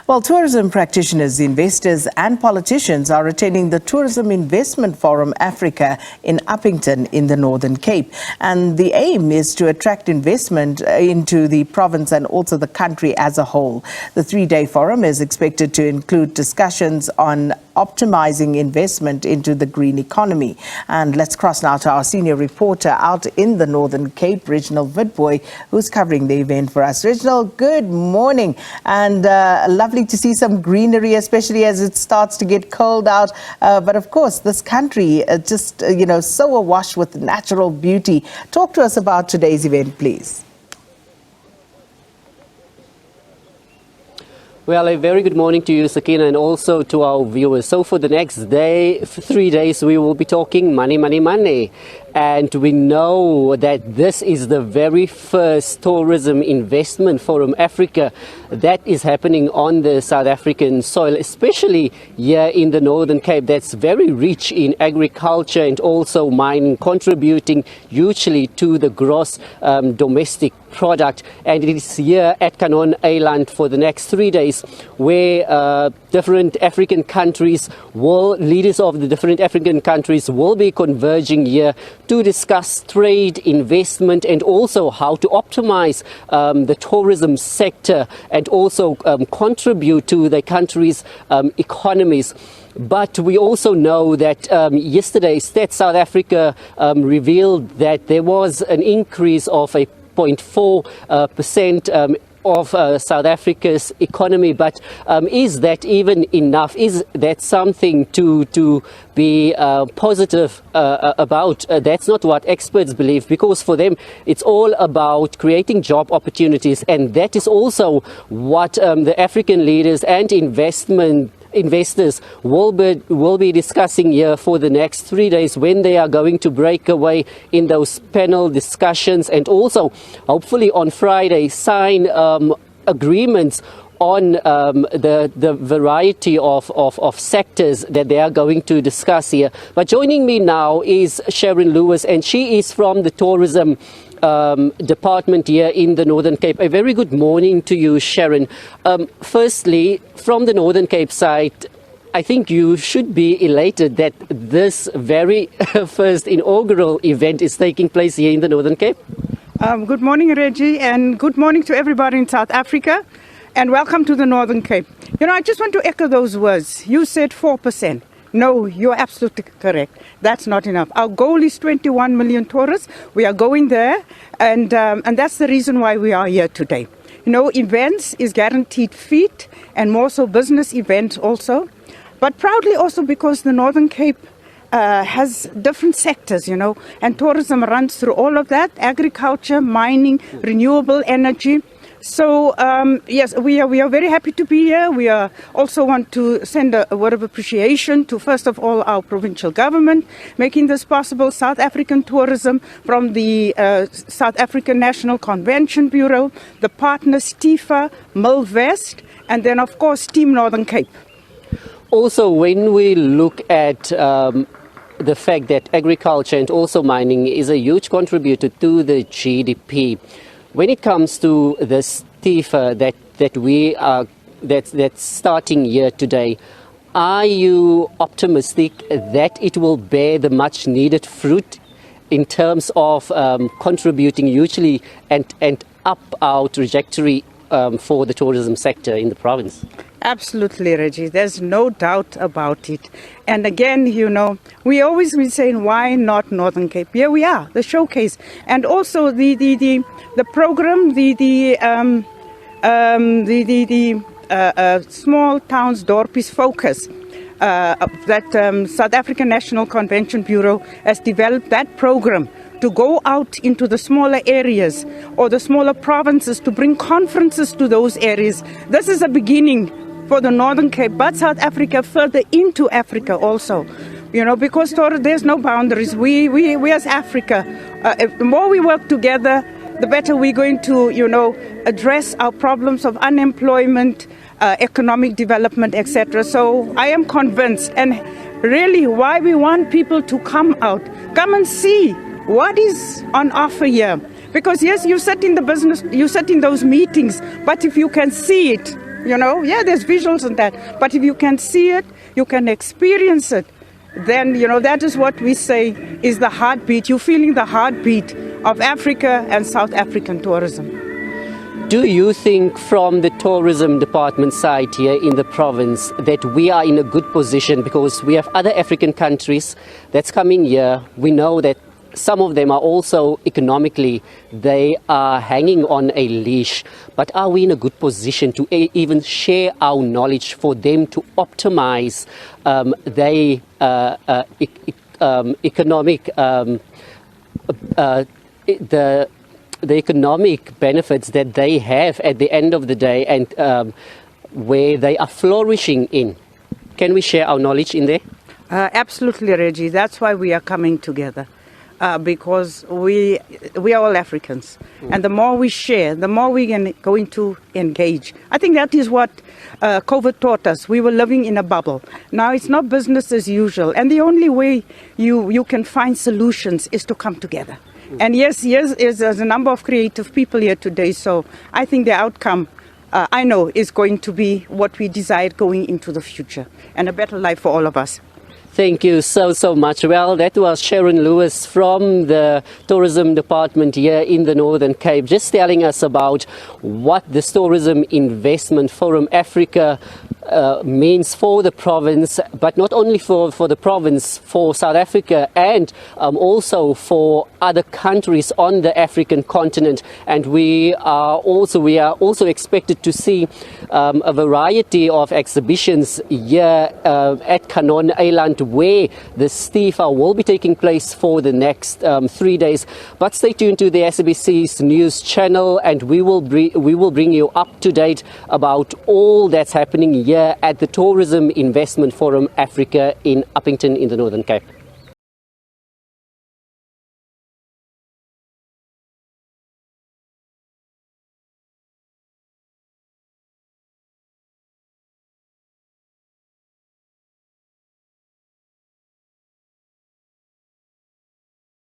Well, tourism practitioners, investors and politicians are attending the Tourism Investment Forum Africa in Upington in the Northern Cape. And the aim is to attract investment into the province and also the country as a whole. The three-day forum is expected to include discussions on optimising investment into the green economy. And let's cross now to our senior reporter out in the Northern Cape, Reginald Witbooi, who's covering the event for us. Reginald, good morning, and lovely to see some greenery, especially as it starts to get cold out. But of course, this country just, so awash with natural beauty. Talk to us about today's event, please. Well, a very good morning to you, Sakina, and also to our viewers. So for the next day, 3 days, we will be talking money, money, money. And we know that this is the very first Tourism Investment Forum Africa that is happening on the South African soil, especially here in the Northern Cape. That's very rich in agriculture and also mining, contributing hugely to the gross domestic product. And it is here at Canon Island for the next 3 days where different African countries leaders of the different African countries will be converging here to discuss trade, investment, and also how to optimize the tourism sector and also contribute to the country's economies. But we also know that yesterday, Stats South Africa revealed that there was an increase of a 0.4% of South Africa's economy. But is that even enough? Is that something to be positive about? That's not what experts believe, because for them it's all about creating job opportunities, and that is also what the African leaders and investors will be discussing here for the next 3 days, when they are going to break away in those panel discussions and also hopefully on Friday sign agreements on the variety of sectors that they are going to discuss here. But joining me now is Sharon Lewis, and she is from the tourism department here in the Northern Cape. A very good morning to you, Sharon. Firstly, from the Northern Cape side, I think you should be elated that this very first inaugural event is taking place here in the Northern Cape. Good morning, Reggie, and good morning to everybody in South Africa, and welcome to the Northern Cape. I just want to echo those words. You said 4%. No, you're absolutely correct. That's not enough. Our goal is 21 million tourists. We are going there, and that's the reason why we are here today. Events is guaranteed feet, and more so business events also. But proudly also because the Northern Cape has different sectors, and tourism runs through all of that: agriculture, mining, renewable energy. So, yes, we are very happy to be here. We also want to send a word of appreciation to, first of all, our provincial government, making this possible, South African Tourism, from the South African National Convention Bureau, the partners TIFA, Milvest, and then, of course, Team Northern Cape. Also, when we look at the fact that agriculture and also mining is a huge contributor to the GDP, when it comes to this TIFA that's starting here today, are you optimistic that it will bear the much needed fruit in terms of contributing hugely and up our trajectory for the tourism sector in the province? Absolutely, Reggie. There's no doubt about it. And again, we always been saying, why not Northern Cape? Here we are, the showcase, and also the program, the small towns Dorpies focus. That South African National Convention Bureau has developed that program to go out into the smaller areas or the smaller provinces to bring conferences to those areas. This is a beginning for the Northern Cape, but South Africa further into Africa also. Because there's no boundaries. We as Africa, the more we work together, the better we're going to, address our problems of unemployment, economic development, etc. So I am convinced, and really why we want people to come out, come and see what is on offer here. Because yes, you sit in the business, you sit in those meetings, but if you can see it, Yeah, there's visuals and that. But if you can see it, you can experience it, then, that is what we say is the heartbeat. You're feeling the heartbeat of Africa and South African tourism. Do you think from the tourism department side here in the province that we are in a good position because we have other African countries that's coming here? We know that some of them are also economically, they are hanging on a leash. But are we in a good position to even share our knowledge for them to optimize their economic the economic benefits that they have at the end of the day and where they are flourishing in? Can we share our knowledge in there? Absolutely, Reggie. That's why we are coming together. Because we are all Africans. And the more we share, the more we're going to engage. I think that is what COVID taught us. We were living in a bubble. Now it's not business as usual. And the only way you can find solutions is to come together. And yes, there's a number of creative people here today. So I think the outcome, I know, is going to be what we desire going into the future. And a better life for all of us. Thank you so much. Well, that was Sharon Lewis from the tourism department here in the Northern Cape, just telling us about what this Tourism Investment Forum Africa means for the province, but not only for the province, for South Africa and also for other countries on the African continent. And we are also expected to see a variety of exhibitions here at Canon Island, where the STIFA will be taking place for the next 3 days. But stay tuned to the SABC's news channel, and we will bring you up to date about all that's happening here at the Tourism Investment Forum Africa in Upington in the Northern Cape.